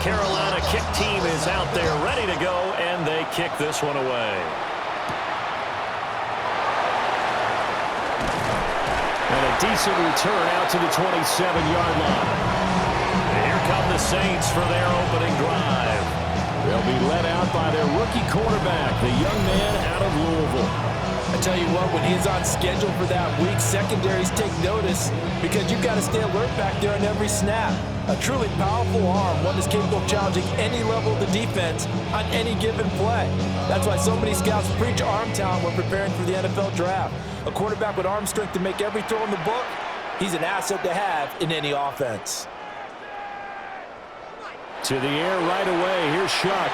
Carolina kick team is out there ready to go, and they kick this one away. And a decent return out to the 27-yard line. And here come the Saints for their opening drive. They'll be led out by their rookie quarterback, the young man out of Louisville. I tell you what, when he's on schedule for that week, secondaries take notice because you've got to stay alert back there on every snap. A truly powerful arm, one that's capable of challenging any level of the defense on any given play. That's why so many scouts preach arm talent when preparing for the NFL draft. A quarterback with arm strength to make every throw in the book, he's an asset to have in any offense. To the air right away. Here's Shuck.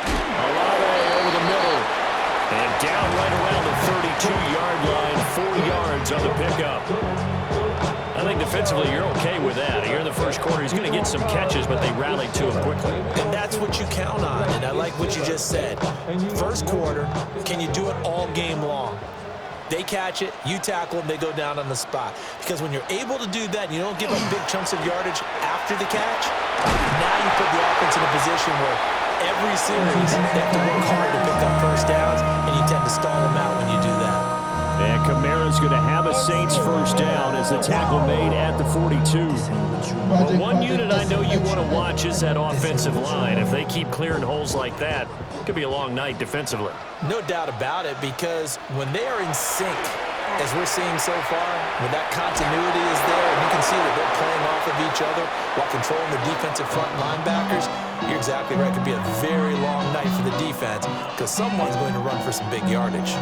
Olave over the middle. And down right around the 32-yard line. 4 yards on the pickup. I think defensively you're okay with that. Here in the first quarter, he's going to get some catches, but they rallied to him quickly. And that's what you count on, and I like what you just said. First quarter, can you do it all game long? They catch it, you tackle them, they go down on the spot. Because when you're able to do that, and you don't give up big chunks of yardage after the catch, now you put the offense in a position where every series they have to work hard to pick up first downs, and you tend to stall them out when you do that. And Kamara's going to have a Saints first down as the tackle made at the 42. But one unit I know you want to watch is that offensive line. If they keep clearing holes like that, it could be a long night defensively. No doubt about it, because when they are in sync, as we're seeing so far, when that continuity is there, and you can see that they're playing off of each other while controlling the defensive front linebackers, you're exactly right. It could be a very long night for the defense because someone's going to run for some big yardage.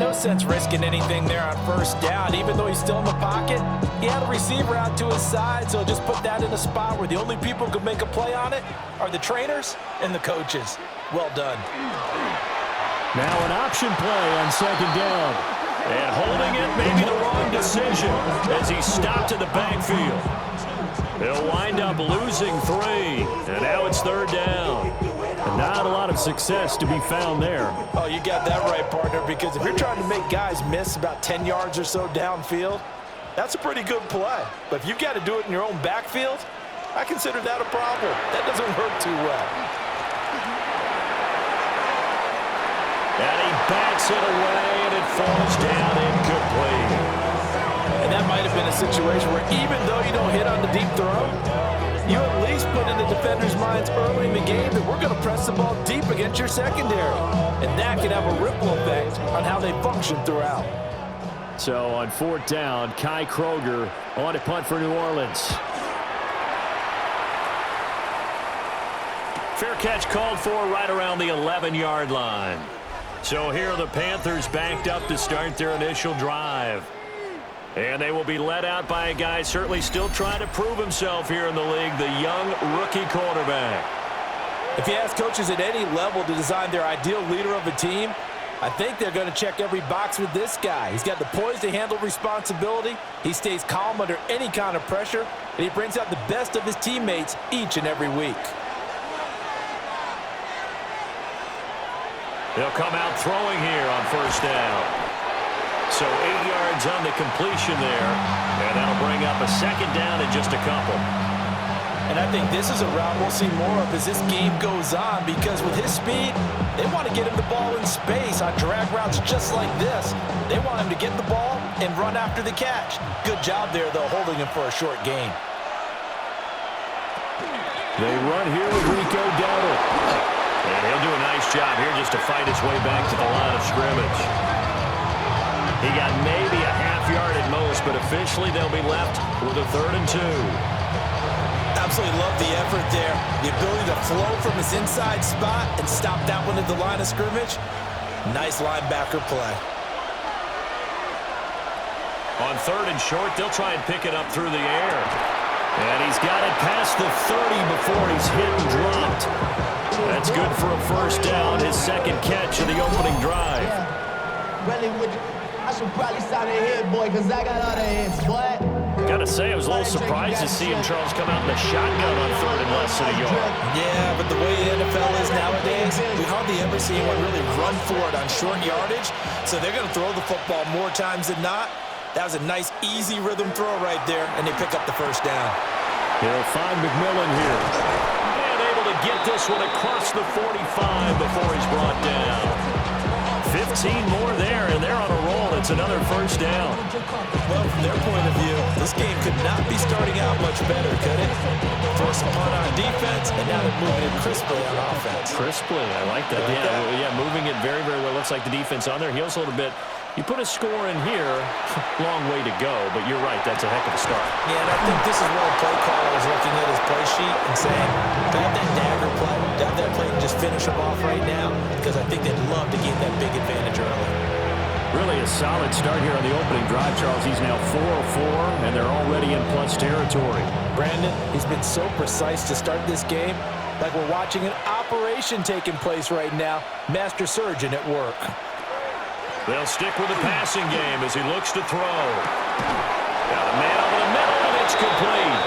No sense risking anything there on first down. Even though he's still in the pocket, he had a receiver out to his side, so just put that in a spot where the only people who can make a play on it are the trainers and the coaches. Well done. Now an option play on second down. And holding it may be the wrong decision as he stopped in the backfield. He'll wind up losing 3, and now it's third down. And not a lot of success to be found there. Oh, you got that right, partner, because if you're trying to make guys miss about 10 yards or so downfield, that's a pretty good play. But if you've got to do it in your own backfield, I consider that a problem. That doesn't work too well. And he backs it away, and it falls down incomplete. And that might have been a situation where even though you don't hit on the deep throw, you at least put in the defender's minds early in the game that we're going to press the ball deep against your secondary. And that can have a ripple effect on how they function throughout. So on fourth down, Kai Kroger on a punt for New Orleans. Fair catch called for right around the 11-yard line. So here are the Panthers backed up to start their initial drive. And they will be led out by a guy certainly still trying to prove himself here in the league, the young rookie quarterback. If you ask coaches at any level to design their ideal leader of a team, I think they're going to check every box with this guy. He's got the poise to handle responsibility. He stays calm under any kind of pressure, and he brings out the best of his teammates each and every week. He'll come out throwing here on first down. So 8 yards on the completion there, and that'll bring up a second down in just a couple. And I think this is a route we'll see more of as this game goes on, because with his speed, they want to get him the ball in space on drag routes just like this. They want him to get the ball and run after the catch. Good job there, though, holding him for a short gain. They run here with Rico Dowdle. And he'll do a nice job here just to fight his way back to the line of scrimmage. He got maybe a half yard at most, but officially they'll be left with a 3rd and 2. Absolutely love the effort there. The ability to flow from his inside spot and stop that one at the line of scrimmage. Nice linebacker play. On 3rd and short, they'll try and pick it up through the air. And he's got it past the 30 before he's hit and dropped. That's good for a first down, his second catch of the opening drive. I should probably sign a hit, boy, because I got all the hits, boy. Gotta say, I was a little surprised to see him, Charles, come out in the shotgun on 3rd and less than a yard. Yeah, but the way the NFL is nowadays, we hardly ever see anyone really run for it on short yardage. So they're going to throw the football more times than not. That was a nice, easy rhythm throw right there, and they pick up the first down. He'll find McMillan here. And get this one across the 45 before he's brought down. 15 more there, and they're on a roll. It's another first down. Well, from their point of view, this game could not be starting out much better, could it? Force a punt on defense, and now they're moving it crisply on offense. Crisply, I like that. Yeah, moving it very, very well. Looks like the defense on there heals a little bit. You put a score in here, long way to go, but you're right, that's a heck of a start. Yeah, and I think this is where the play caller is looking at his play sheet and saying, got that dagger play, got that play and just finish them off right now, because I think they'd love to gain that big advantage early. Really a solid start here on the opening drive, Charles. He's now 4 of 4, and they're already in plus territory. Brandon, he's been so precise to start this game, like we're watching an operation taking place right now. Master surgeon at work. They'll stick with the passing game as he looks to throw. Got a man over the middle, and it's complete.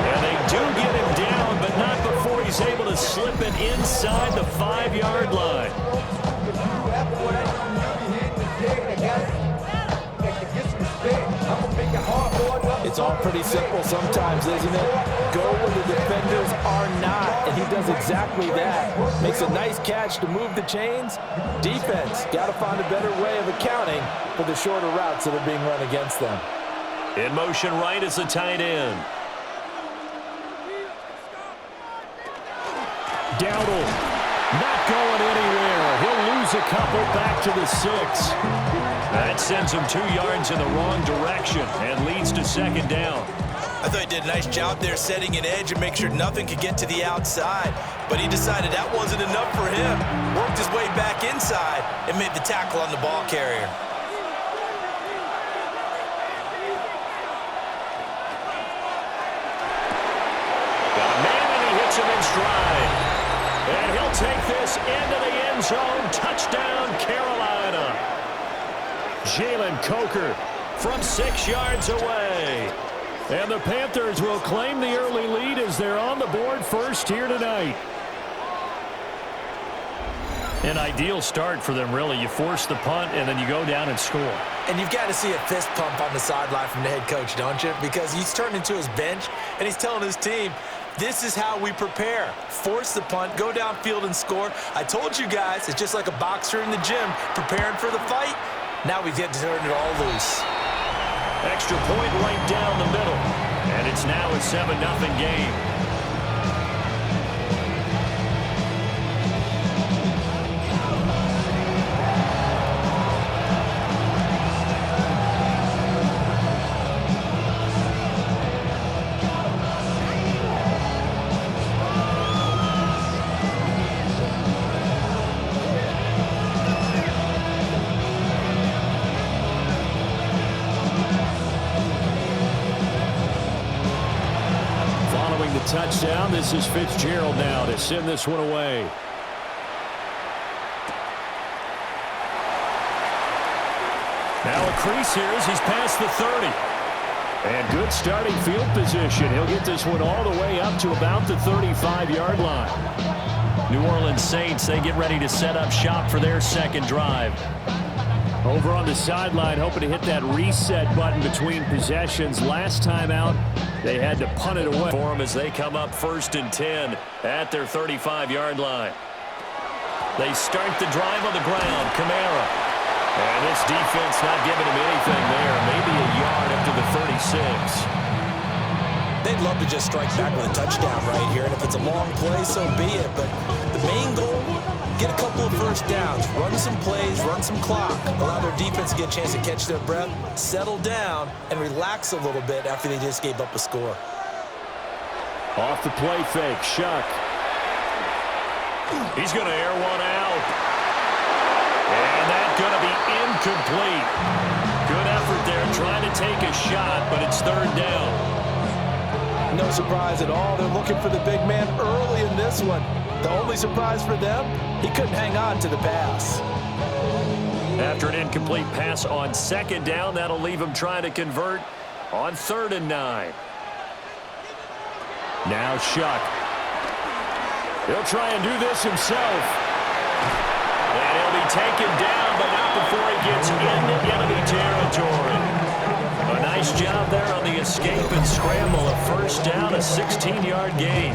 And they do get him down, but not before he's able to slip it inside the 5-yard line. It's all pretty simple sometimes, isn't it? Go where the defenders are not, and he does exactly that. Makes a nice catch to move the chains. Defense, got to find a better way of accounting for the shorter routes that are being run against them. In motion right is the tight end. Dowdle not going anywhere. He'll lose a couple back to the 6. That sends him 2 yards in the wrong direction and leads to second down. I thought he did a nice job there setting an edge and make sure nothing could get to the outside. But he decided that wasn't enough for him. Worked his way back inside and made the tackle on the ball carrier. Got a man and he hits him in stride. And he'll take this into the end zone. Touchdown, Carolina. Jalen Coker from 6 yards away. And the Panthers will claim the early lead as they're on the board first here tonight. An ideal start for them, really. You force the punt, and then you go down and score. And you've got to see a fist pump on the sideline from the head coach, don't you? Because he's turned into his bench, and he's telling his team, this is how we prepare. Force the punt, go downfield and score. I told you guys, it's just like a boxer in the gym preparing for the fight. Now we get to turn it all loose. Extra point right down the middle. And it's now a 7-0 game. Touchdown. This is Fitzgerald now to send this one away. Now a crease here as he's past the 30. And good starting field position. He'll get this one all the way up to about the 35-yard line. New Orleans Saints, they get ready to set up shop for their second drive. Over on the sideline, hoping to hit that reset button between possessions. Last time out, they had to punt it away for them as they come up 1st and 10 at their 35-yard line. They start the drive on the ground. Kamara. And this defense not giving him anything there. Maybe a yard up to the 36. They'd love to just strike back with a touchdown right here. And if it's a long play, so be it. But the main goal, get a couple of first downs, run some plays, run some clock, allow their defense to get a chance to catch their breath, settle down, and relax a little bit after they just gave up a score. Off the play fake, Shuck. He's going to air one out. And that's going to be incomplete. Good effort there trying to take a shot, but it's 3rd down. No surprise at all. They're looking for the big man early in this one. The only surprise for them, he couldn't hang on to the pass. After an incomplete pass on 2nd down, that'll leave him trying to convert on 3rd and 9. Now Shuck. He'll try and do this himself. And he'll be taken down, but not before he gets into enemy territory. A nice job there on the escape and scramble. A 1st down, a 16-yard gain.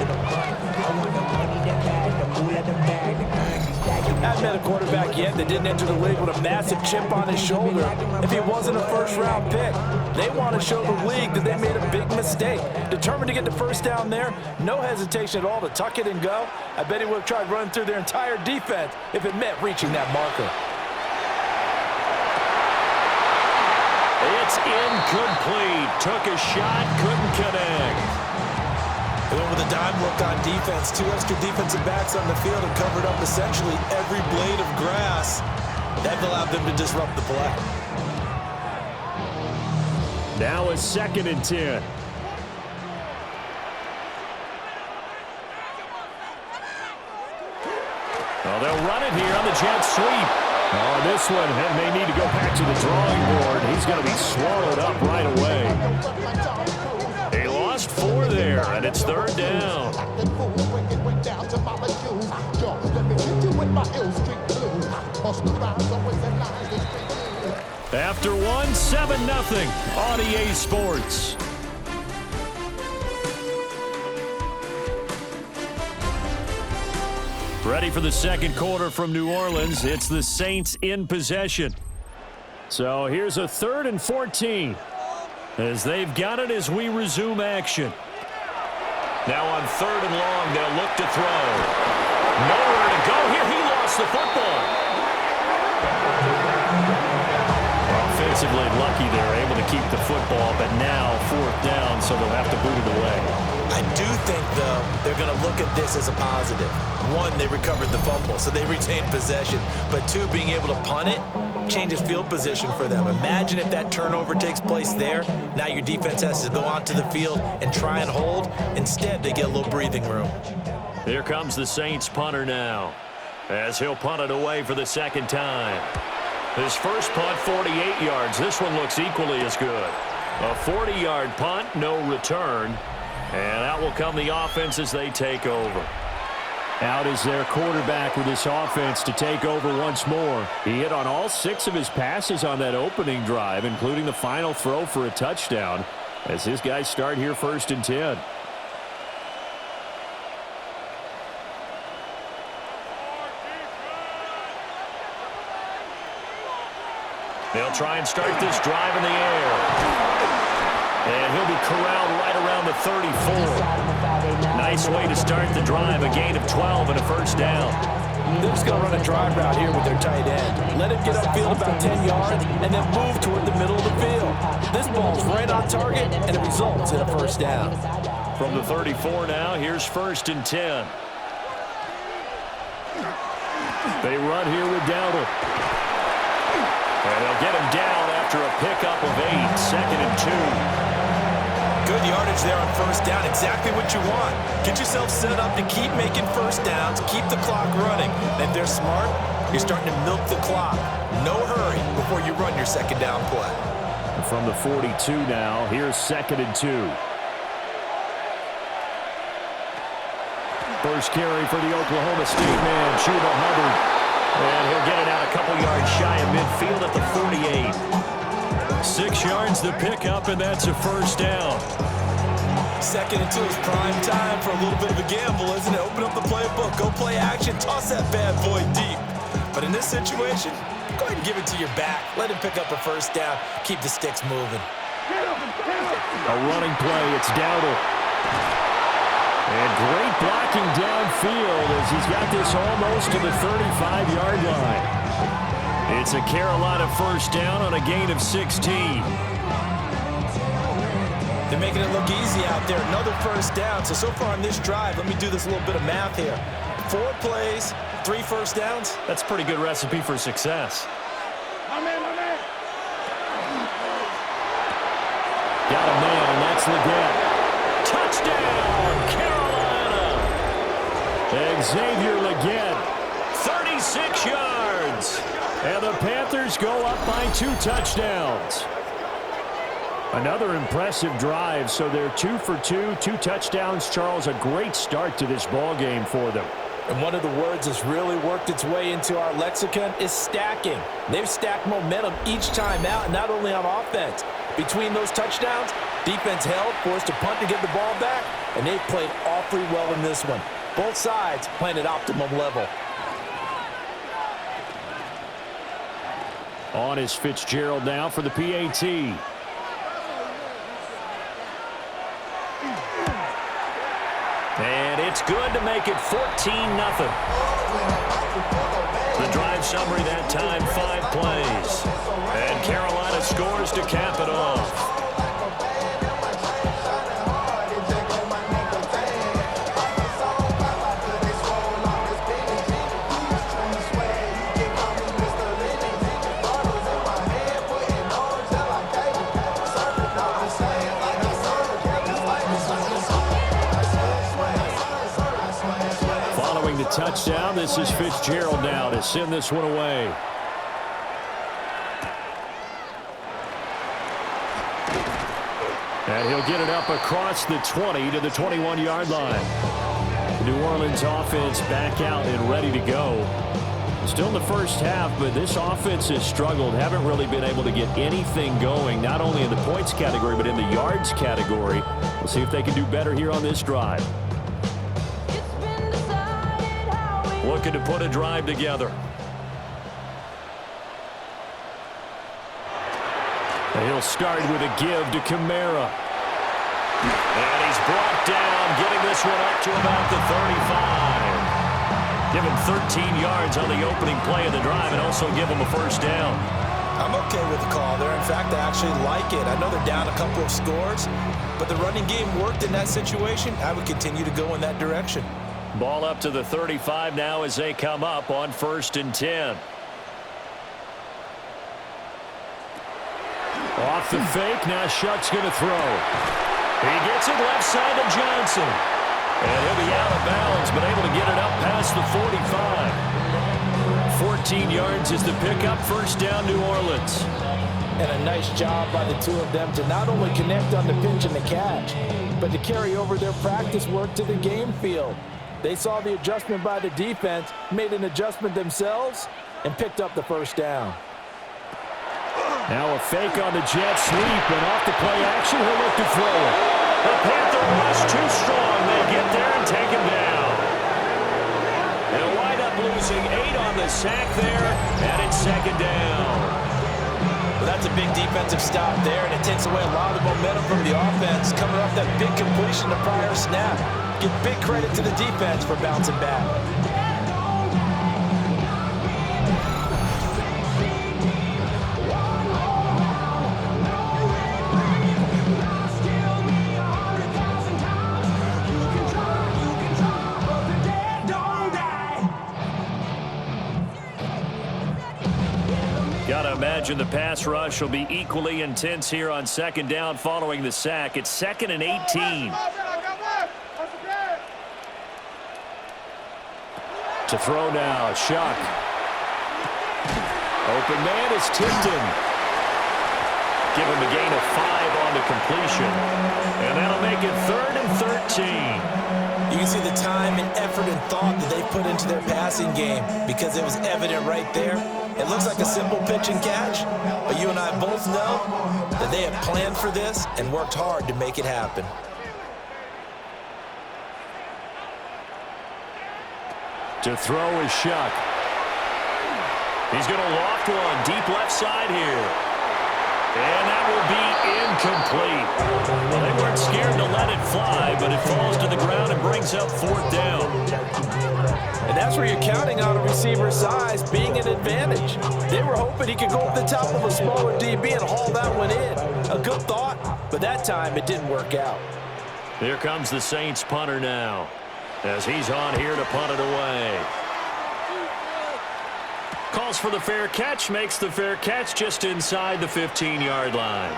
haven't met a quarterback yet that didn't enter the league with a massive chip on his shoulder if he wasn't a first-round pick. They want to show the league that they made a big mistake. Determined to get the first down there, no hesitation at all to tuck it and go. I bet he would have tried running through their entire defense if it meant reaching that marker. It's incomplete. Took a shot, couldn't connect. They went with a dime look on defense. 2 extra defensive backs on the field and covered up essentially every blade of grass. That allowed them to disrupt the play. Now a 2nd and 10. Well, they'll run it here on the jet sweep. Oh, this one may need to go back to the drawing board. He's going to be swallowed up right away. He lost 4 there, and it's 3rd down. After 1, 7-0 on EA Sports. Ready for the 2nd quarter from New Orleans. It's the Saints in possession. So here's a 3rd and 14 as they've got it as we resume action. Now on 3rd and long, they'll look to throw. Nowhere to go here. He lost the football. Offensively lucky they're able to keep the football, but now 4th down, so they'll have to boot it away. I do think, though, they're going to look at this as a positive. 1, they recovered the fumble, so they retained possession. But 2, being able to punt it changes field position for them. Imagine if that turnover takes place there. Now your defense has to go onto the field and try and hold. Instead, they get a little breathing room. Here comes the Saints punter now, as he'll punt it away for the 2nd time. His first punt, 48 yards. This one looks equally as good. A 40-yard punt, no return. And out will come the offense as they take over. Out is their quarterback with this offense to take over once more. He hit on all 6 of his passes on that opening drive, including the final throw for a touchdown, as his guys start here 1st and 10. They'll try and start this drive in the air. And he'll be corralled right around the 34. Nice way to start the drive. A gain of 12 and a 1st down. They're just going to run a drive route here with their tight end. Let him get upfield about 10 yards and then move toward the middle of the field. This ball's right on target, and it results in a 1st down. From the 34 now, here's 1st and 10. They run here with Dowdle. And they'll get him down after a pickup of 8, 2nd and 2. Good yardage there on 1st down. Exactly what you want. Get yourself set up to keep making 1st downs, keep the clock running. And if they're smart, you're starting to milk the clock. No hurry before you run your 2nd down play. From the 42 now, here's 2nd and 2. First carry for the Oklahoma State man, Chuba Hubbard. And he'll get it out a couple yards shy of midfield at the 48. 6 yards to pick up, and that's a 1st down. 2nd and 2 is prime time for a little bit of a gamble, isn't it? Open up the playbook, go play action, toss that bad boy deep. But in this situation, go ahead and give it to your back. Let him pick up a 1st down. Keep the sticks moving. A running play, it's Dowdle. And great blocking downfield as he's got this almost to the 35-yard line. It's a Carolina 1st down on a gain of 16. They're making it look easy out there. Another 1st down. So far on this drive, let me do this little bit of math here. 4 plays, 3 1st downs. That's a pretty good recipe for success. My man. Got a man, and that's Leggett. Touchdown, Carolina! Xavier Leggett, 36 yards. And the Panthers go up by 2 touchdowns. Another impressive drive, so they're 2 for 2, 2 touchdowns. Charles, a great start to this ball game for them. And one of the words that's really worked its way into our lexicon is stacking. They've stacked momentum each time out, not only on offense. Between those touchdowns, defense held, forced to punt to get the ball back, and they've played awfully well in this one. Both sides playing at optimum level. On is Fitzgerald now for the PAT. And it's good to make it 14-0. The drive summary that time, 5 plays. And Carolina scores to cap it off. Following the touchdown, this is Fitzgerald now to send this one away. And he'll get it up across the 20 to the 21-yard line. New Orleans offense back out and ready to go. Still in the first half, but this offense has struggled. Haven't really been able to get anything going, not only in the points category, but in the yards category. We'll see if they can do better here on this drive. Looking to put a drive together. And he'll start with a give to Kamara. And he's brought down, getting this one up to about the 35. Give him 13 yards on the opening play of the drive and also give him a first down. I'm okay with the call there. In fact, I actually like it. I know they're down a couple of scores, but the running game worked in that situation. I would continue to go in that direction. Ball up to the 35 now as they come up on 1st and 10. Off the fake, now Shuck's going to throw. He gets it left side to Johnson. And he'll be out of bounds, but able to get it up past the 45. 14 yards is the pickup, first down New Orleans. And a nice job by the two of them to not only connect on the pitch and the catch, but to carry over their practice work to the game field. They saw the adjustment by the defense, made an adjustment themselves, and picked up the first down. Now a fake on the jet sweep, and off the play action, he'll look to throw it. The Panther rush too strong. They get there and take him down. They'll wind up losing 8 on the sack there, and it's 2nd down. Well, that's a big defensive stop there, and it takes away a lot of the momentum from the offense coming off that big completion the prior snap. Give big credit to the defense for bouncing back. Gotta imagine the pass rush will be equally intense here on 2nd down following the sack. It's 2nd and 18. To throw now, Shuck. Open man is Tipton. Give him a gain of 5 on the completion. And that'll make it 3rd and 13. You can see the time and effort and thought that they put into their passing game because it was evident right there. It looks like a simple pitch and catch, but you and I both know that they have planned for this and worked hard to make it happen. To throw is Shuck. He's going to loft one deep left side here. And that will be incomplete. Well, they weren't scared to let it fly, but it falls to the ground and brings up 4th down. And that's where you're counting on a receiver's size being an advantage. They were hoping he could go up the top of a smaller DB and haul that one in. A good thought, but that time it didn't work out. Here comes the Saints punter now, as he's on here to punt it away. Calls for the fair catch, makes the fair catch just inside the 15-yard line.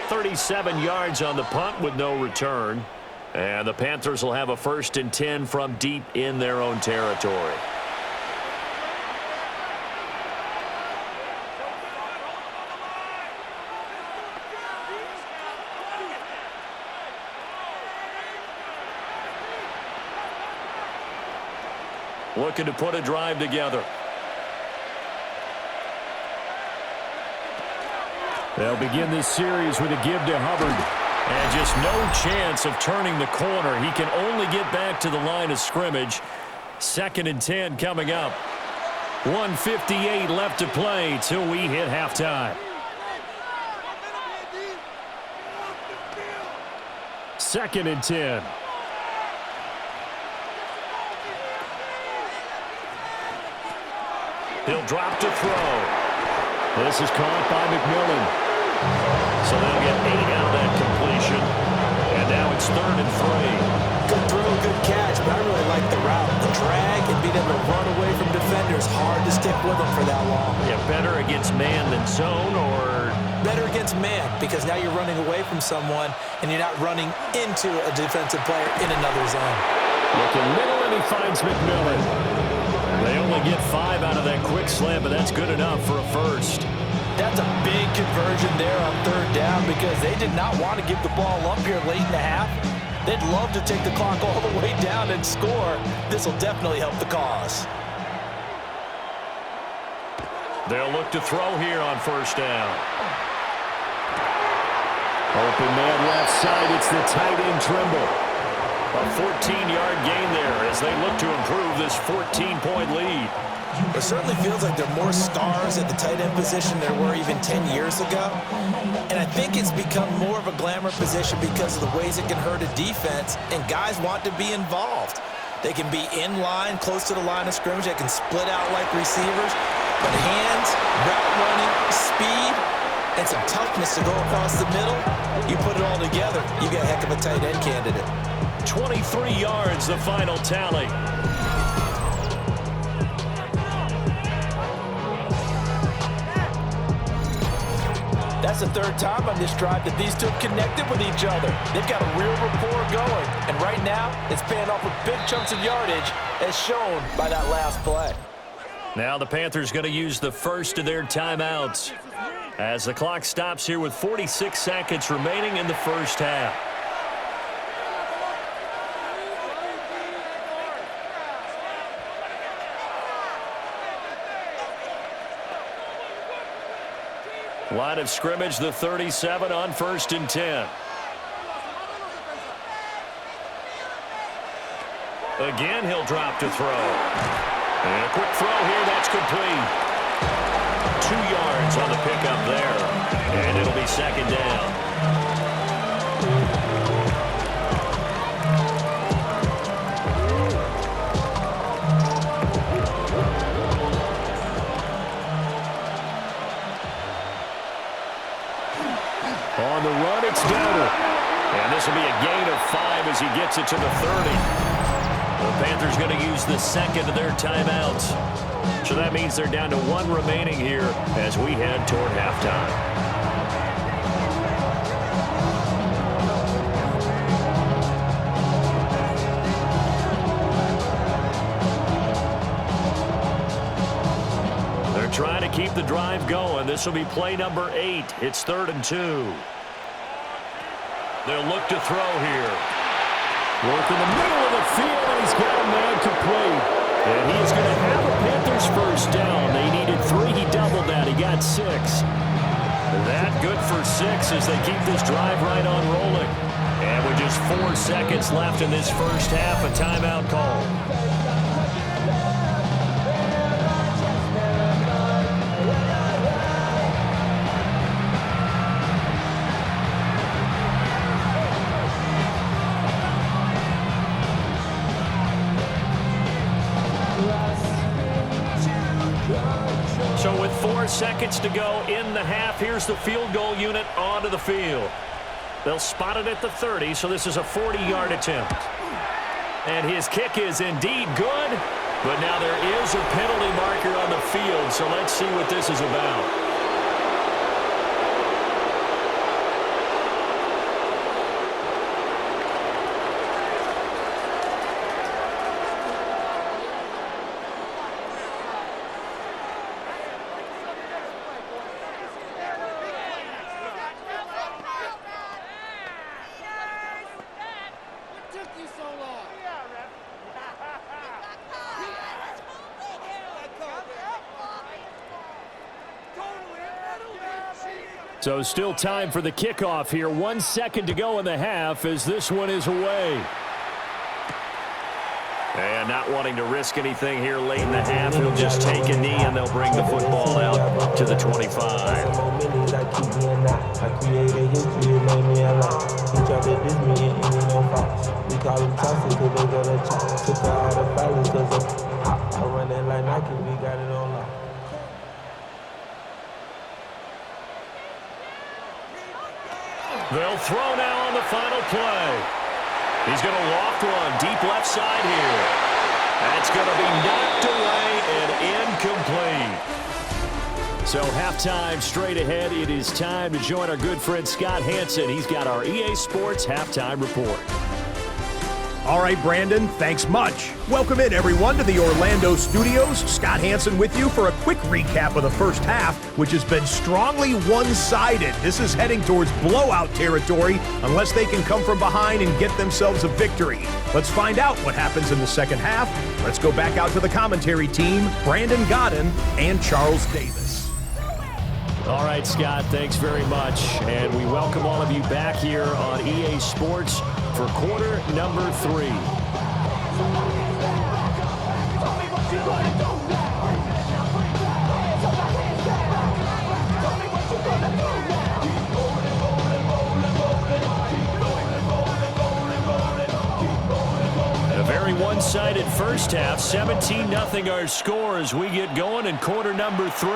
37 yards on the punt with no return. And the Panthers will have a 1st and 10 from deep in their own territory. Looking to put a drive together. They'll begin this series with a give to Hubbard. And just no chance of turning the corner. He can only get back to the line of scrimmage. 2nd and 10 coming up. 1:58 left to play till we hit halftime. Second and 10. He'll drop to throw. This is caught by McMillan. So they'll get 8 out of that completion. And now it's 3rd and 3. Good throw, good catch, but I really like the route. The drag and being able to run away from defenders. Hard to stick with them for that long. Yeah, better against man than zone, or? Better against man, because now you're running away from someone and you're not running into a defensive player in another zone. Looking middle, and he finds McMillan. They only get 5 out of that quick slam, but that's good enough for a first. That's a big conversion there on 3rd down, because they did not want to give the ball up here late in the half. They'd love to take the clock all the way down and score. This will definitely help the cause. They'll look to throw here on 1st down. Open man left side. It's the tight end Trimble. A 14-yard gain there as they look to improve this 14-point lead. It certainly feels like there are more stars at the tight end position than there were even 10 years ago. And I think it's become more of a glamour position because of the ways it can hurt a defense, and guys want to be involved. They can be in line, close to the line of scrimmage. They can split out like receivers. But hands, route running, speed, and some toughness to go across the middle, you put it all together, you got a heck of a tight end candidate. 23 yards, the final tally. That's the 3rd time on this drive that these two have connected with each other. They've got a real rapport going. And right now, it's paying off with big chunks of yardage, as shown by that last play. Now the Panthers going to use the first of their timeouts as the clock stops here with 46 seconds remaining in the first half. Line of scrimmage, the 37 on 1st and 10. Again, he'll drop to throw. And a quick throw here, that's complete. 2 yards on the pickup there. And it'll be 2nd down. On the run, it's Dowdle. And this will be a gain of 5 as he gets it to the 30. The Panthers going to use the second of their timeouts. So that means they're down to 1 remaining here as we head toward halftime. They're trying to keep the drive going. This will be play number 8. It's 3rd and 2. They'll look to throw here. Work in the middle of the field, and he's got a man complete. And he's going to have a Panthers first down. They needed 3. He doubled that. He got 6. That good for 6 as they keep this drive right on rolling. And with just 4 seconds left in this first half, a timeout call. So with 4 seconds to go in the half, here's the field goal unit onto the field. They'll spot it at the 30, so this is a 40-yard attempt. And his kick is indeed good, but now there is a penalty marker on the field, so let's see what this is about. So still time for the kickoff here. 1 second to go in the half as this one is away. And not wanting to risk anything here late in the half, he'll just take a knee and they'll bring the football out to the 25. They'll throw now on the final play. He's going to loft one deep left side here. That's going to be knocked away and incomplete. So halftime straight ahead. It is time to join our good friend Scott Hanson. He's got our EA Sports halftime report. All right, Brandon, thanks much. Welcome in, everyone, to the Orlando studios. Scott Hanson with you for a quick recap of the first half, which has been strongly one-sided. This is heading towards blowout territory unless they can come from behind and get themselves a victory. Let's find out what happens in the second half. Let's go back out to the commentary team, Brandon Godden and Charles Davis. All right, Scott, thanks very much. And we welcome all of you back here on EA Sports for quarter number 3. A very one-sided first half, 17-0 our score as we get going in quarter number 3.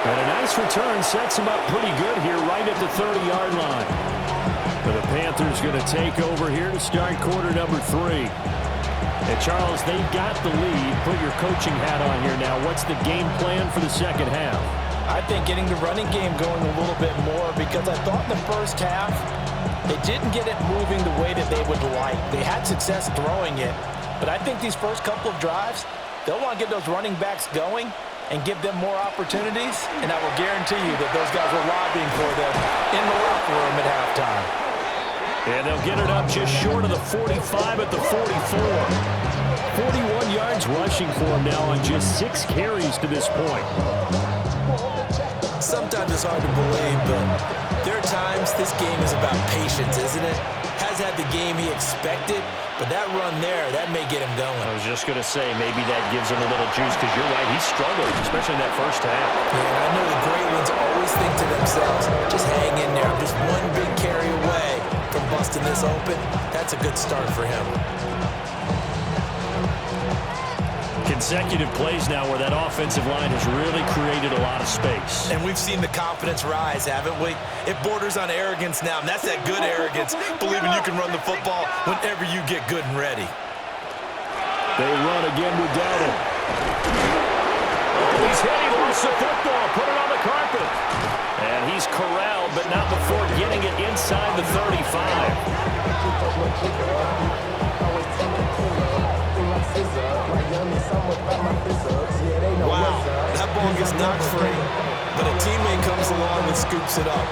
And a nice return sets him up pretty good here right at the 30-yard line. But the Panthers going to take over here to start quarter number 3. And Charles, they've got the lead. Put your coaching hat on here now. What's the game plan for the second half? I think getting the running game going a little bit more, because I thought in the first half they didn't get it moving the way that they would like. They had success throwing it, but I think these first couple of drives, they'll want to get those running backs going and give them more opportunities, and I will guarantee you that those guys were lobbying for them in the locker room at halftime. And they'll get it up just short of the 45 at the 44. 41 yards rushing for him now on just 6 carries to this point. Sometimes it's hard to believe, but there are times this game is about patience, isn't it? Has had the game he expected, but that run there, that may get him going. I was just going to say, maybe that gives him a little juice, because you're right, he struggled, especially in that first half. Yeah, and I know the great ones always think to themselves, just hang in there. I'm just one big carry away from busting this open. That's a good start for him. Consecutive plays now where that offensive line has really created a lot of space. And we've seen the confidence rise, haven't we? It borders on arrogance now, and that's that good arrogance, believing you can run the football whenever you get good and ready. They run again without him. He's hit, he lost the football, put it on the carpet. And he's corralled, but not before getting it inside the 35. Wow, that ball gets knocked free, but a teammate comes along and scoops it up.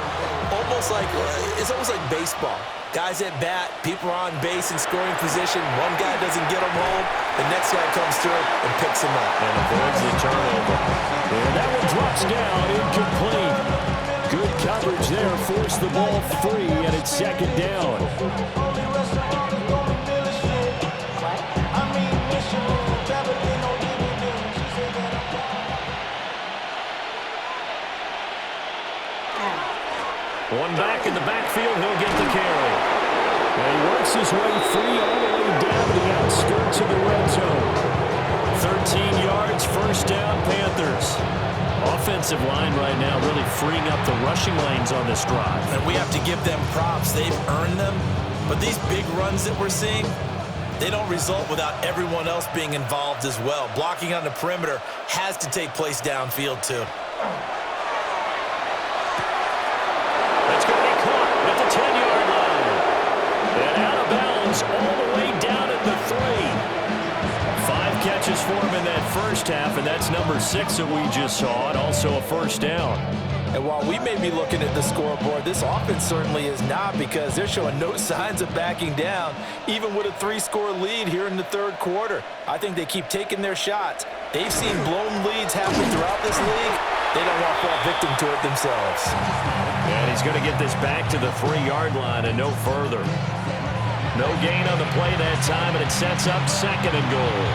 It's almost like baseball. Guys at bat, people are on base in scoring position. One guy doesn't get him home, the next guy comes through and picks him up. And avoids the turnover. And that one drops down, incomplete. Good coverage there, forced the ball free, and it's second down. One back in the backfield, he'll get the carry. And he works his way free all the way down to the outskirts of the red zone. 13 yards, first down, Panthers. Offensive line right now really freeing up the rushing lanes on this drive. And we have to give them props. They've earned them. But these big runs that we're seeing, they don't result without everyone else being involved as well. Blocking on the perimeter has to take place downfield too. That's going to be caught at the 10-yard line. And out of bounds all the way down at the 3. 5 catches for him in that first half, and that's number 6 that we just saw, and also a first down. And while we may be looking at the scoreboard, this offense certainly is not, because they're showing no signs of backing down, even with a 3-score lead here in the third quarter. I think they keep taking their shots. They've seen blown leads happen throughout this league. They don't want to fall victim to it themselves. And he's going to get this back to the 3-yard line and no further. No gain on the play that time, and it sets up 2nd and goal.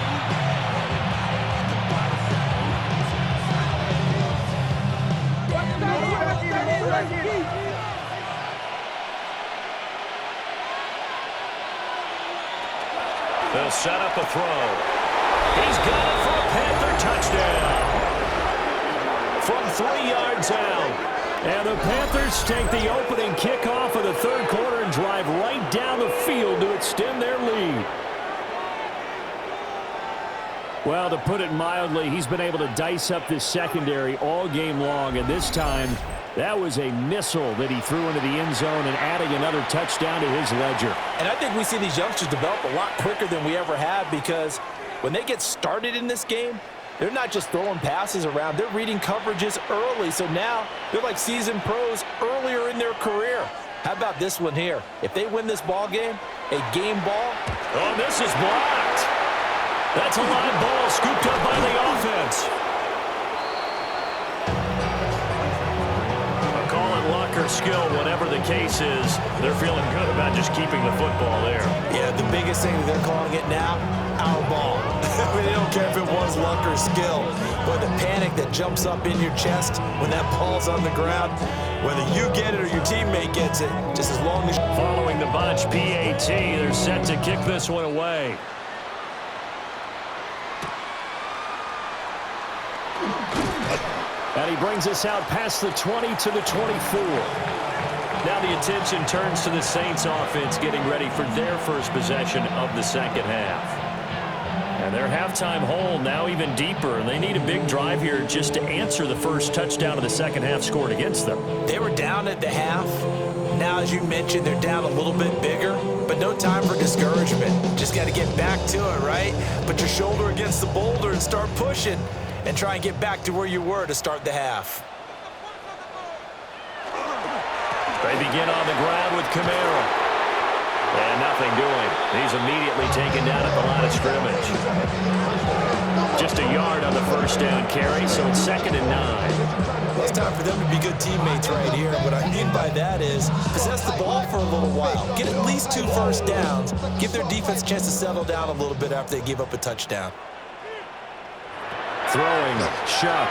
They'll set up a throw. He's got it for a Panther touchdown. From 3 yards out. And the Panthers take the opening kickoff of the 3rd quarter and drive right down the field to extend their lead. Well, to put it mildly, he's been able to dice up this secondary all game long, and this time that was a missile that he threw into the end zone and adding another touchdown to his ledger. And I think we see these youngsters develop a lot quicker than we ever have, because when they get started in this game, they're not just throwing passes around. They're reading coverages early. So now they're like seasoned pros earlier in their career. How about this one here? If they win this ball game, a game ball. Oh, this is blocked. That's a live ball scooped up by the offense. Call it luck or skill, whatever the case is. They're feeling good about just keeping the football there. Yeah, the biggest thing that they're calling it now, our ball. I mean, they don't care if it was luck or skill. But the panic that jumps up in your chest when that ball's on the ground, whether you get it or your teammate gets it, just as long as... Following the bunch, PAT, they're set to kick this one away. And he brings us out past the 20 to the 24. Now the attention turns to the Saints offense getting ready for their first possession of the 2nd half. And their halftime hole now even deeper, and they need a big drive here just to answer the first touchdown of the 2nd half scored against them. They were down at the half. Now, as you mentioned, they're down a little bit bigger, but no time for discouragement. Just got to get back to it, right? Put your shoulder against the boulder and start pushing, and try and get back to where you were to start the half. They begin on the ground with Kamara. And nothing doing. He's immediately taken down at the line of scrimmage. Just a yard on the first down carry, so it's 2nd and 9. Well, it's time for them to be good teammates right here. What I mean by that is possess the ball for a little while. Get at least 2 first downs. Give their defense a chance to settle down a little bit after they give up a touchdown. Throwing, Shuck.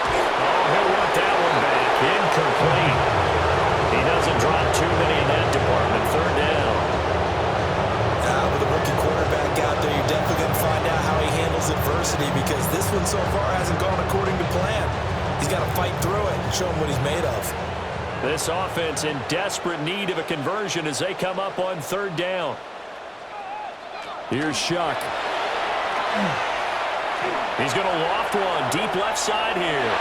Oh, he'll want that one back. Incomplete. He doesn't drop too many in that department. 3rd down. With a rookie quarterback out there, you're definitely going to find out how he handles adversity, because this one so far hasn't gone according to plan. He's got to fight through it and show him what he's made of. This offense in desperate need of a conversion as they come up on 3rd down. Here's Shuck. He's going to loft one deep left side here.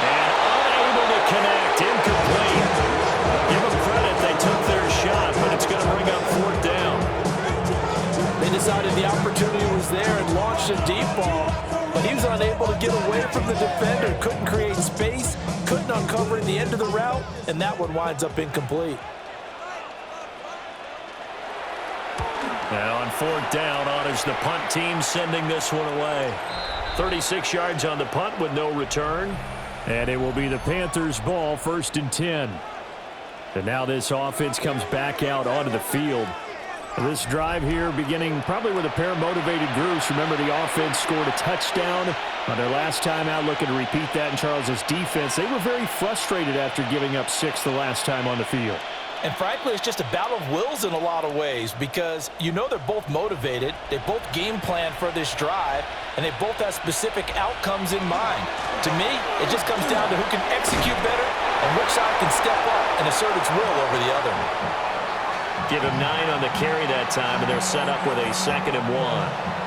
And unable to connect. Incomplete. Give them credit. They took their shot, but it's going to bring up 4th down. They decided the opportunity was there and launched a deep ball, but he was unable to get away from the defender. Couldn't create space, couldn't uncover at the end of the route, and that one winds up incomplete. Now on 4th down, honors the punt team, sending this one away. 36 yards on the punt with no return. And it will be the Panthers' ball, 1st and 10. And now this offense comes back out onto the field. This drive here beginning probably with a pair of motivated groups. Remember, the offense scored a touchdown on their last time out, looking to repeat that in Charles's defense. They were very frustrated after giving up 6 the last time on the field. And frankly, it's just a battle of wills in a lot of ways, because you know they're both motivated, they both game plan for this drive, and they both have specific outcomes in mind. To me, it just comes down to who can execute better and which side can step up and assert its will over the other. Give him 9 on the carry that time, and they're set up with a 2nd and 1.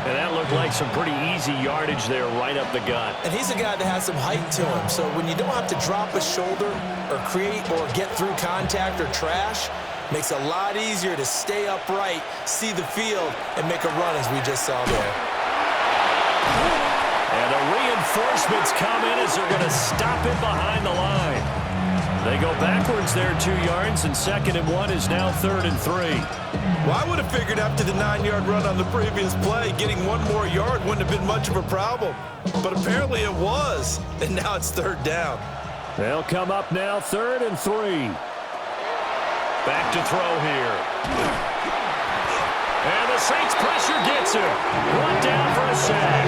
And that looked like some pretty easy yardage there right up the gut. And he's a guy that has some height to him, so when you don't have to drop a shoulder or create or get through contact or trash, makes it a lot easier to stay upright, see the field, and make a run as we just saw there. And the reinforcements come in as they're going to stop it behind the line. They go backwards there 2 yards, and 2nd and 1 is now 3rd and 3. Well, I would have figured after the 9-yard run on the previous play, getting 1 more yard wouldn't have been much of a problem. But apparently it was, and now it's 3rd down. They'll come up now 3rd and 3. Back to throw here. And the Saints pressure gets him. Brought down for a sack.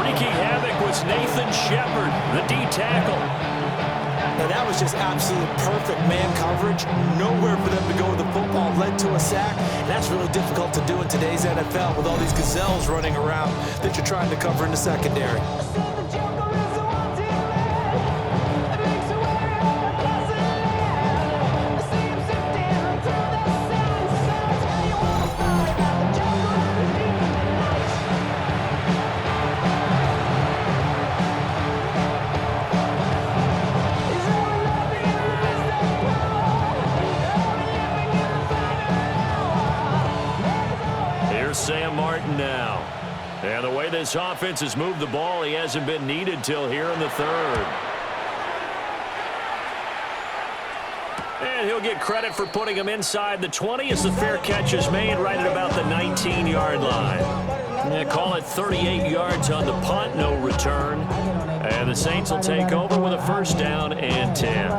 Wreaking havoc was Nathan Shepard, the D tackle. Now that was just absolute perfect man coverage. Nowhere for them to go with the football. Led to a sack. And that's really difficult to do in today's NFL with all these gazelles running around that you're trying to cover in the secondary. Sam Martin now. And the way this offense has moved the ball, he hasn't been needed till here in the third. And he'll get credit for putting him inside the 20 as the fair catch is made right at about the 19-yard line. They call it 38 yards on the punt, no return. And the Saints will take over with a first down and 10.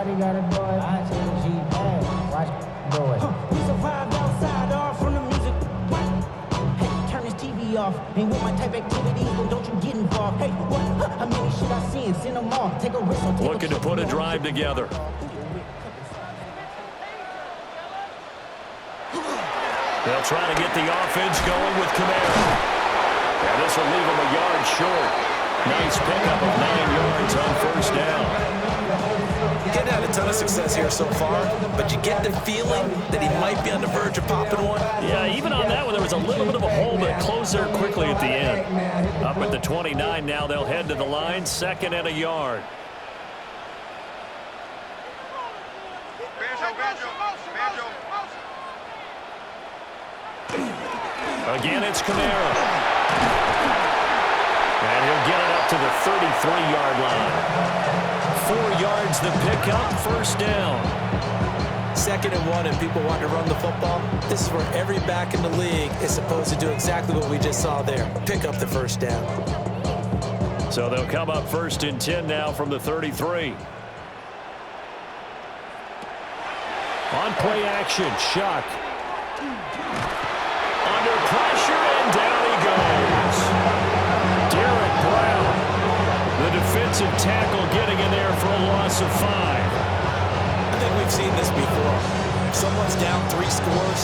Ain't with my type activities, then don't you get involved. Hey, what? How many should I see and send them off? Take a risk. Looking to put a drive together. They'll try to get the offense going with Kamara. And this will leave him a yard short. Nice pickup of 9 yards on first down. Getting had a ton of success here so far, but you get the feeling that he might be on the verge of popping one. Yeah, even on that one, there was a little bit of a hole, but closed there quickly at the end. Up at the 29 now, they'll head to the line, 2nd and a yard. Again, it's Kamara. And he'll get it up to the 33-yard line. 4 yards the pickup, first down. 2nd and 1 and people want to run the football. This is where every back in the league is supposed to do exactly what we just saw there. Pick up the first down. So they'll come up 1st and 10 now from the 33. On play action, Shuck. Under pressure and down he goes. Derek Brown, the defensive tackle, getting in there for a loss of 5. I think we've seen this before. Someone's down 3 scores.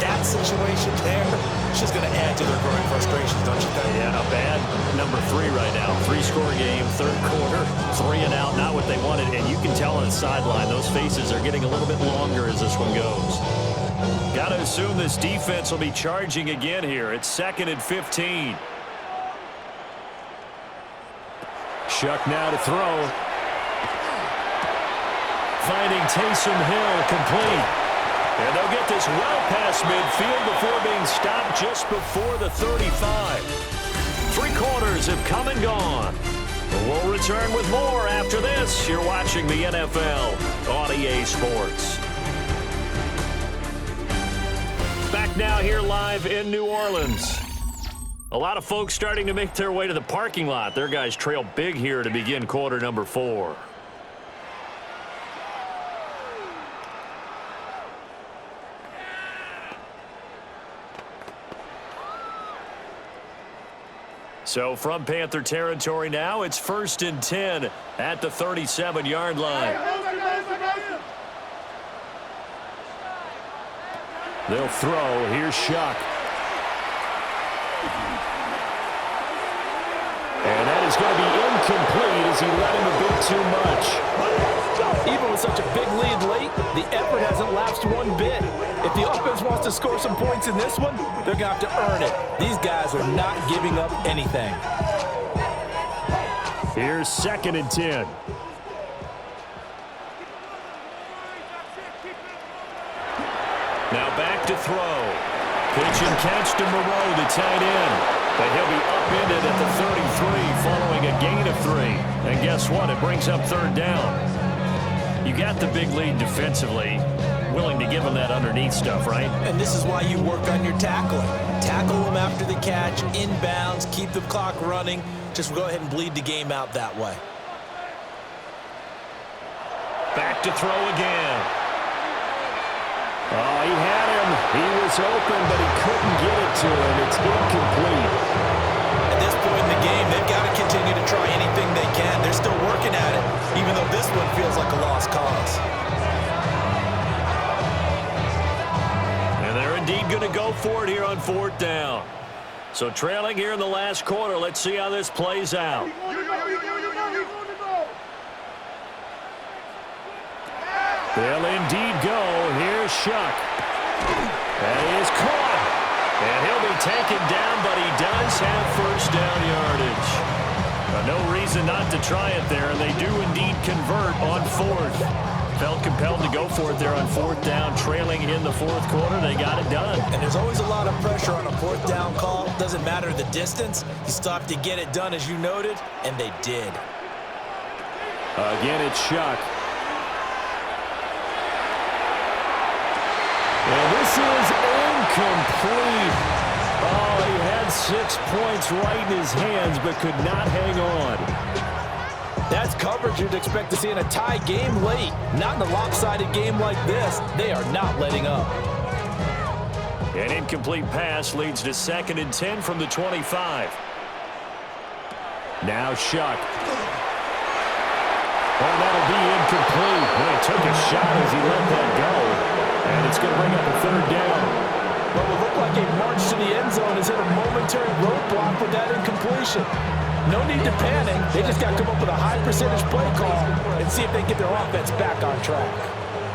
That situation there, it's just going to add to their growing frustrations, don't you think? Yeah, bad number 3 right now. 3-score game, 3rd quarter, 3 and out, not what they wanted. And you can tell on the sideline, those faces are getting a little bit longer as this one goes. Got to assume this defense will be charging again here. It's 2nd and 15. Shuck now to throw. Finding Taysom Hill complete. And they'll get this well past midfield before being stopped just before the 35. 3 quarters have come and gone. We'll return with more after this. You're watching the NFL on EA Sports. Back now here live in New Orleans. A lot of folks starting to make their way to the parking lot. Their guys trail big here to begin quarter number 4. So from Panther territory now, it's 1st and 10 at the 37-yard line. They'll throw. Here's Shuck. And that is going to be incomplete as he let him a bit too much. Even with such a big lead late, the effort hasn't lapsed one bit. If the offense wants to score some points in this one, they're going to have to earn it. These guys are not giving up anything. Here's 2nd and 10. Now back to throw. Pitch and catch to Moreau, the tight end. But he'll be upended at the 33 following a gain of 3. And guess what? It brings up 3rd down. You got the big lead defensively. Willing to give them that underneath stuff, right? And this is why you work on your tackling. Tackle them after the catch, inbounds, keep the clock running. Just go ahead and bleed the game out that way. Back to throw again. Oh, he had him. He was open, but he couldn't get it to him. It's incomplete. At this point in the game, they've got to continue to try anything they can. They're still working at it, even though this one feels like a lost cause. And they're indeed going to go for it here on 4th down. So trailing here in the last quarter. Let's see how this plays out. They'll indeed go. Here's Shuck. That is caught. And he'll be taken down, but he does have first down yardage. No reason not to try it there, and they do indeed convert on 4th. Felt compelled to go for it there on 4th down, trailing in the 4th quarter. They got it done. And there's always a lot of pressure on a 4th down call. Doesn't matter the distance. You stop to get it done, as you noted, and they did. Again, it's Shuck. And this is incomplete. Oh, he had 6 points right in his hands, but could not hang on. That's coverage you'd expect to see in a tie game late. Not in a lopsided game like this. They are not letting up. An incomplete pass leads to 2nd and 10 from the 25. Now Shuck. Oh, that'll be incomplete. Well, he took a shot as he let that go. And it's going to bring up a 3rd down. What would look like a march to the end zone has hit a momentary roadblock with that incompletion. No need to panic. They just got to come up with a high percentage play call and see if they can get their offense back on track.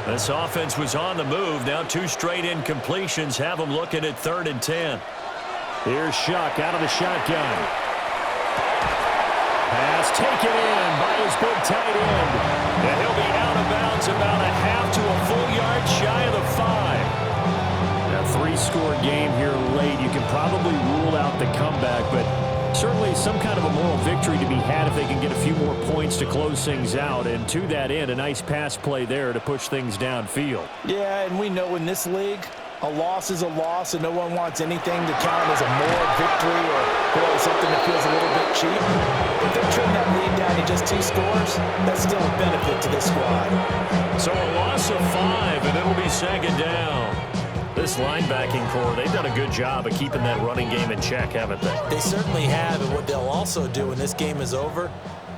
This offense was on the move. Now 2 straight incompletions have them looking at 3rd and 10. Here's Shuck out of the shotgun. Pass taken in by his big tight end. And he'll be out of bounds about a half to a full yard shy of the 5. A 3-score game here late. You can probably rule out the comeback, but certainly some kind of a moral victory to be had if they can get a few more points to close things out. And to that end, a nice pass play there to push things downfield. Yeah, and we know in this league, a loss is a loss, and no one wants anything to count as a moral victory or really something that feels a little bit cheap. If they trim that lead down to just 2 scores, that's still a benefit to this squad. So a loss of 5, and it'll be 2nd down. This linebacking core, they've done a good job of keeping that running game in check, haven't they? They certainly have, and what they'll also do when this game is over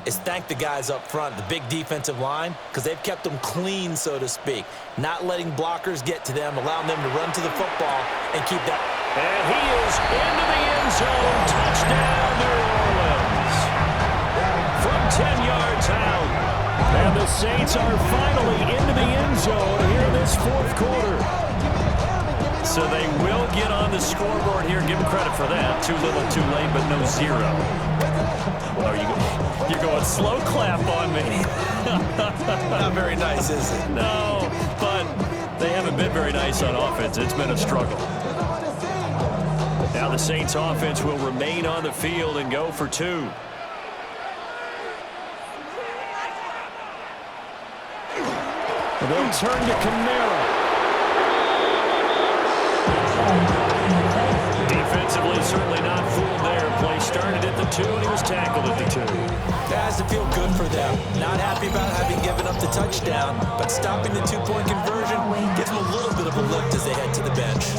is thank the guys up front, the big defensive line, because they've kept them clean, so to speak. Not letting blockers get to them, allowing them to run to the football and keep that. And he is into the end zone. Touchdown, New Orleans. From 10 yards out. And the Saints are finally into the end zone here in this 4th quarter. So they will get on the scoreboard here. Give them credit for that. Too little, too late, but no 0. Well, you're going slow clap on me. Not very nice, is it? No, but they haven't been very nice on offense. It's been a struggle. Now the Saints offense will remain on the field and go for 2. They'll turn to Kamara. Defensively, certainly not fooled there. Play started at the 2, and he was tackled at the 2. That has to feel good for them. Not happy about having given up the touchdown, but stopping the 2-point conversion gives them a little bit of a lift as they head to the bench.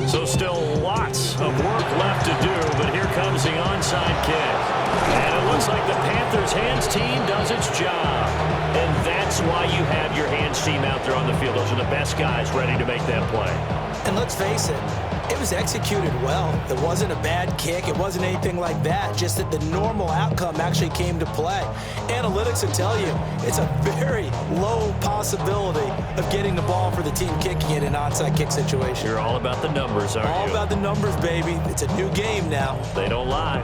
So still lots of work left to do, but here comes the onside kick. And it looks like the Panthers' hands team does its job. And that's why you have your hands team out there on the field. Those are the best guys ready to make that play. And let's face it, it was executed well. It wasn't a bad kick. It wasn't anything like that. Just that the normal outcome actually came to play. Analytics will tell you it's a very low possibility of getting the ball for the team kicking it in an onside kick situation. You're all about the numbers, aren't you? All about the numbers, baby. It's a new game now. They don't lie.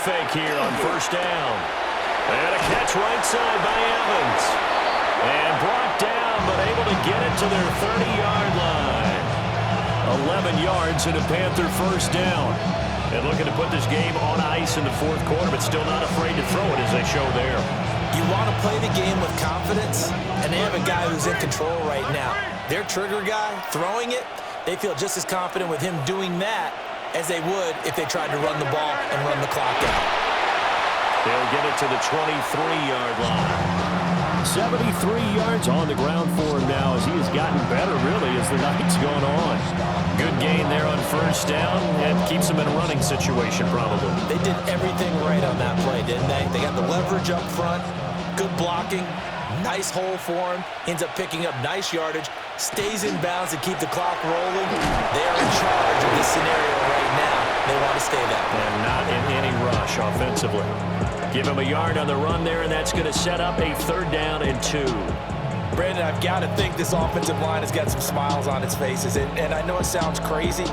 fake here on first down. And a catch right side by Evans. And brought down, but able to get it to their 30-yard line. 11 yards and a Panther first down. And looking to put this game on ice in the fourth quarter, but still not afraid to throw it as they show there. You want to play the game with confidence, and they have a guy who's in control right now. Their trigger guy, throwing it, they feel just as confident with him doing that as they would if they tried to run the ball and run the clock out. They'll get it to the 23-yard line. 73 yards on the ground for him now as he has gotten better, really, as the night's gone on. Good gain there on first down and keeps him in a running situation, probably. They did everything right on that play, didn't they? They got the leverage up front, good blocking, nice hole for him, ends up picking up nice yardage, stays in bounds to keep the clock rolling. They are in charge of this scenario right now. They want to stay that way. And not in any rush offensively. Give him a yard on the run there, and that's going to set up a 3rd down and 2. Brandon, I've got to think this offensive line has got some smiles on its faces. And I know it sounds crazy,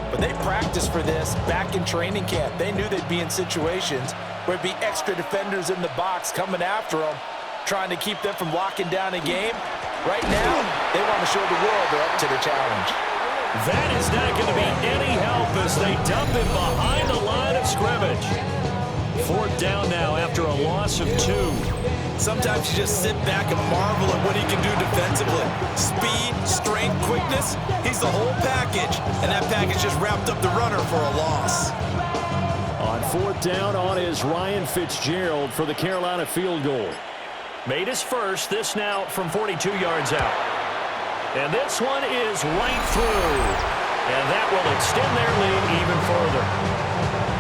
but they practiced for this back in training camp. They knew they'd be in situations where it'd be extra defenders in the box coming after them, trying to keep them from locking down a game. Right now, they want to show the world they're up to the challenge. That is not going to be any help as they dump him behind the line of scrimmage. 4th down now after a loss of 2. Sometimes you just sit back and marvel at what he can do defensively. Speed, strength, quickness, he's the whole package. And that package just wrapped up the runner for a loss. On 4th down on is Ryan Fitzgerald for the Carolina field goal. Made his first, this now from 42 yards out. And this one is right through. And that will extend their lead even further.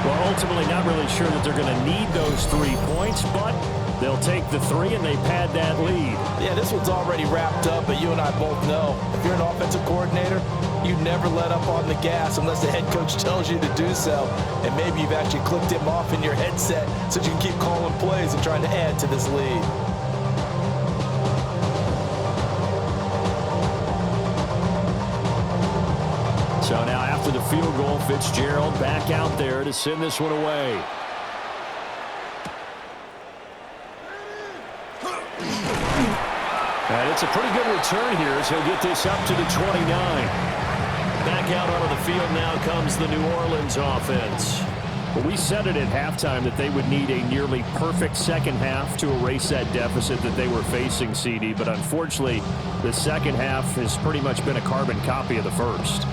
Well, ultimately not really sure that they're going to need those 3 points, but they'll take the 3 and they pad that lead. Yeah, this one's already wrapped up, but you and I both know if you're an offensive coordinator, you never let up on the gas unless the head coach tells you to do so. And maybe you've actually clicked him off in your headset so you can keep calling plays and trying to add to this lead. So now after the field goal, Fitzgerald back out there to send this one away. And it's a pretty good return here as he'll get this up to the 29. Back out onto the field now comes the New Orleans offense. Well, we said it at halftime that they would need a nearly perfect second half to erase that deficit that they were facing, CD. But unfortunately, the second half has pretty much been a carbon copy of the first.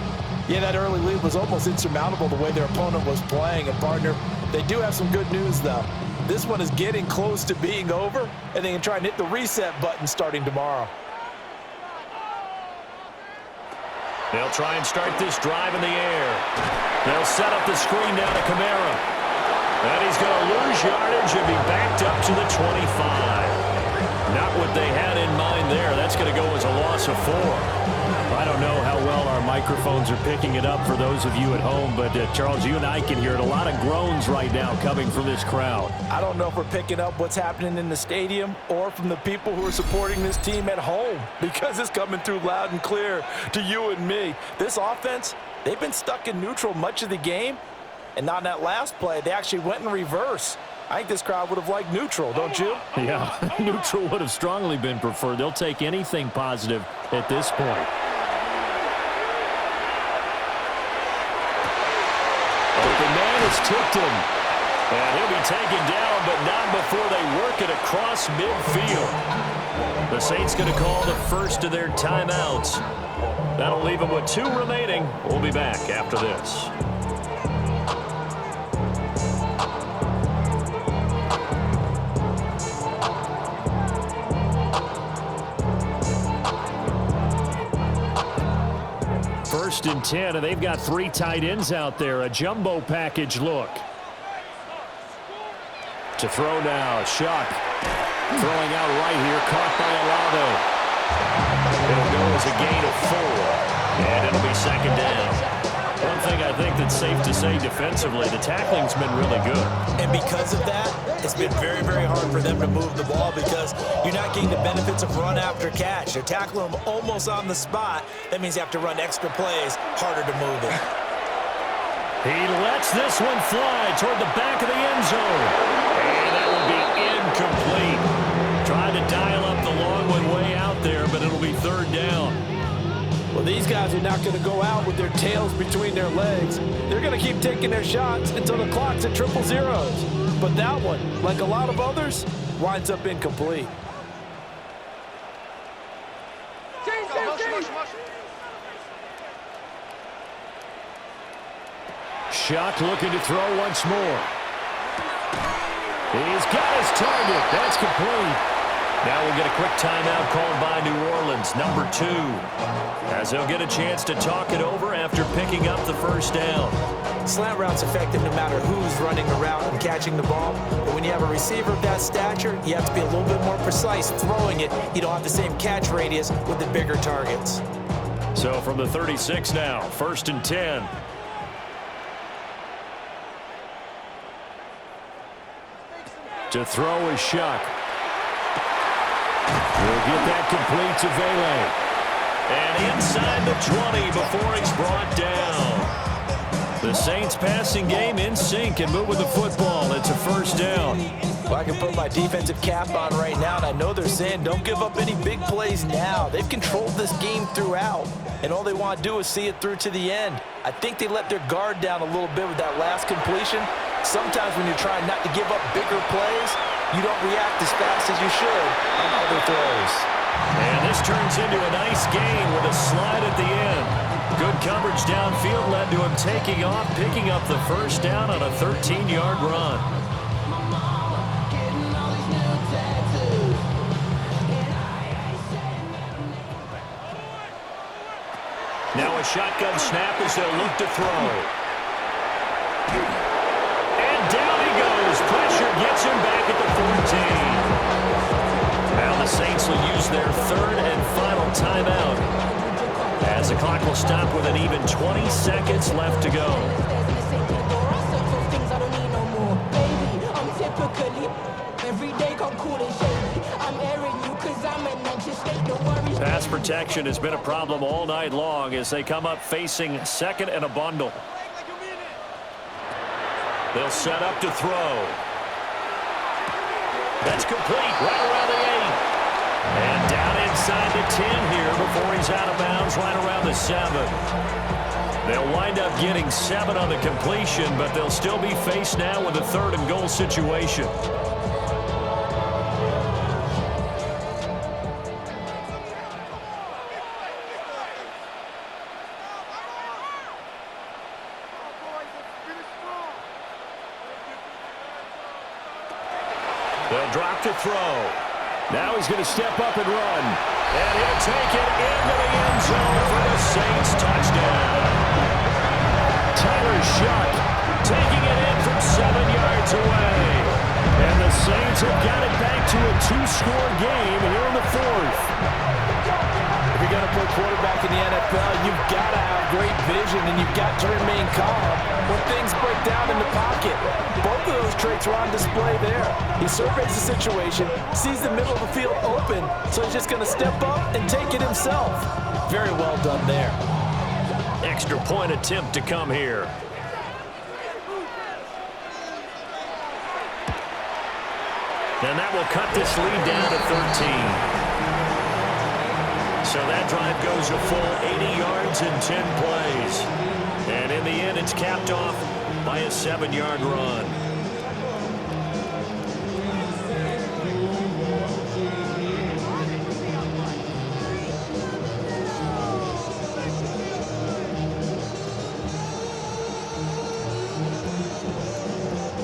Yeah, that early lead was almost insurmountable the way their opponent was playing. And, partner, they do have some good news, though. This one is getting close to being over, and they can try and hit the reset button starting tomorrow. They'll try and start this drive in the air. They'll set up the screen down to Kamara. And he's going to lose yardage and be backed up to the 25. Not what they had in mind there. That's going to go as a loss of 4. I don't know how well our microphones are picking it up for those of you at home, but Charles, you and I can hear it. A lot of groans right now coming from this crowd. I don't know if we're picking up what's happening in the stadium or from the people who are supporting this team at home, because it's coming through loud and clear to you and me. This offense, they've been stuck in neutral much of the game, and on that last play, they actually went in reverse. I think this crowd would have liked neutral, don't you? Yeah, neutral would have strongly been preferred. They'll take anything positive at this point. Open man has tipped him. And he'll be taken down, but not before they work it across midfield. The Saints going to call the first of their timeouts. That'll leave them with 2 remaining. We'll be back after this. First and 10, and they've got 3 tight ends out there. A jumbo package look. To throw now, Shuck. Throwing out right here, caught by Olave. It'll go as a gain of 4, and it'll be 2nd down. One thing I think that's safe to say defensively, the tackling's been really good. And because of that, it's been very, very hard for them to move the ball because you're not getting the benefits of run after catch. They're tackling them almost on the spot. That means you have to run extra plays, harder to move it. He lets this one fly toward the back of the end zone. And that will be incomplete. Trying to dial up the long one way out there, but it'll be third down. Well, these guys are not going to go out with their tails between their legs. They're going to keep taking their shots until the clock's at triple zeros. But that one, like a lot of others, winds up incomplete. Shock looking to throw once more. He's got his target. That's complete. Now we'll get a quick timeout called by New Orleans, number 2, as they'll get a chance to talk it over after picking up the first down. Slant route's effective no matter who's running the route and catching the ball. But when you have a receiver of that stature, you have to be a little bit more precise throwing it. You don't have the same catch radius with the bigger targets. So from the 36 now, 1st and 10. To throw is Shock. We'll get that complete to Vele. And inside the 20 before he's brought down. The Saints passing game in sync and moving the football. It's a first down. Well, I can put my defensive cap on right now, and I know they're saying don't give up any big plays now. They've controlled this game throughout, and all they want to do is see it through to the end. I think they let their guard down a little bit with that last completion. Sometimes when you're trying not to give up bigger plays, you don't react as fast as you should on other throws. And this turns into a nice gain with a slide at the end. Good coverage downfield led to him taking off, picking up the first down on a 13-yard run. Now a shotgun snap as they'll look to throw. And down he goes. Pressure gets him back at the 14. Now the Saints will use their third and final timeout, as the clock will stop with an even 20 seconds left to go. Pass protection has been a problem all night long as they come up facing second and a bundle. They'll set up to throw. That's complete right around the 8. And down inside the 10 here before he's out of bounds right around the 7. They'll wind up getting 7 on the completion, but they'll still be faced now with a 3rd and goal situation. They'll drop to throw. Now he's going to step up and run. And he'll take it into the end zone for the Saints touchdown. Tyler Shock taking it in from 7 yards away. And the Saints have got it back to a 2-score game here in the 4th. If you're going to play quarterback in the NFL, you've got to have great vision and you've got to remain calm when things break down in the pocket. Both of those traits are on display there. He surveys the situation, sees the middle of the field open, so he's just going to step up and take it himself. Very well done there. Extra point attempt to come here. And that will cut this lead down to 13. So that drive goes a full 80 yards in 10 plays. And in the end, it's capped off by a 7-yard run.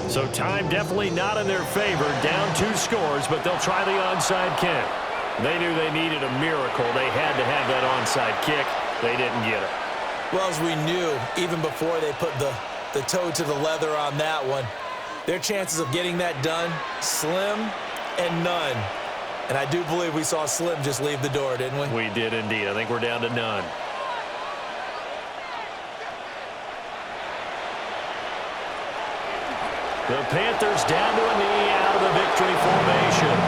So time definitely not in their favor. Down 2 scores, but they'll try the onside kick. They knew they needed a miracle. They had to have that onside kick. They didn't get it. Well, as we knew, even before they put the toe to the leather on that one, their chances of getting that done, slim and none. And I do believe we saw Slim just leave the door, didn't we? We did indeed. I think we're down to none. The Panthers down to a knee out of the victory formation.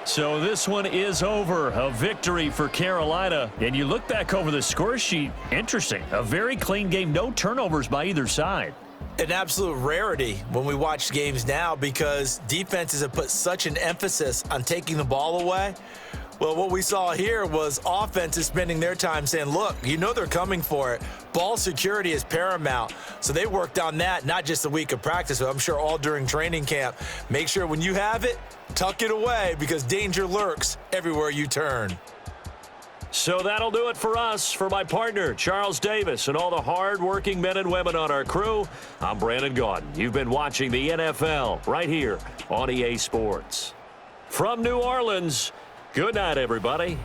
So this one is over. A victory for Carolina. And you look back over the score sheet. Interesting. A very clean game. No turnovers by either side. An absolute rarity when we watch games now because defenses have put such an emphasis on taking the ball away. Well, what we saw here was offenses spending their time saying, look, you know they're coming for it. Ball security is paramount. So they worked on that, not just a week of practice, but I'm sure all during training camp. Make sure when you have it, tuck it away because danger lurks everywhere you turn. So that'll do it for us. For my partner, Charles Davis, and all the hard-working men and women on our crew, I'm Brandon Gaudin. You've been watching the NFL right here on EA Sports. From New Orleans, good night, everybody.